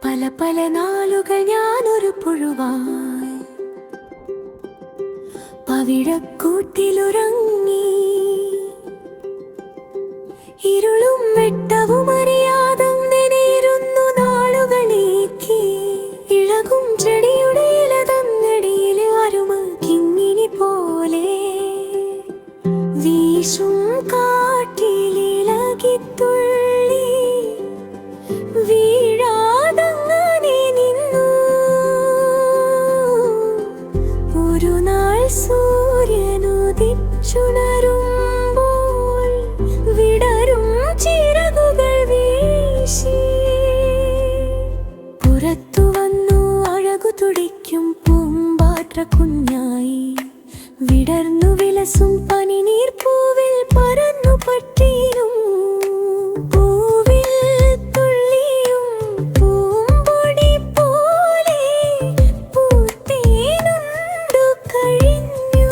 പല പല നാളുകൾ ഞാനൊരു പുഴുവായി പവിഴക്കൂട്ടിലുറങ്ങി. ഇരുളും വെട്ടവും അറിയാതങ്ങിനെയിരുന്നു നാളുകളേക്ക്. ഇളകും ചെടിയുടെ ഇലതന്നടിയിൽ അരുമ കിങ്ങിണി പോലെ വീശും കാറ്റിലിളകിത്തുള്ളി വീഴാതങ്ങനെ നിന്നു. ഒരു നാൾ സൂര്യനുദിച്ചുണരുമ്പോൾ വിടരും ചിറകുകൾ വീശി പുറത്തു വന്നു അഴകു തുടിക്കും പൂമ്പാറ്റ കുഞ്ഞായി. വിടർന്നു വിലസും പനിനീർ പൂവിൽ പറന്നു പട്ടീനും. പൂവിൽ തുള്ളിയും പൂമ്പൊടി പോലെ പൂത്തേനുണ്ടു കഴിഞ്ഞു.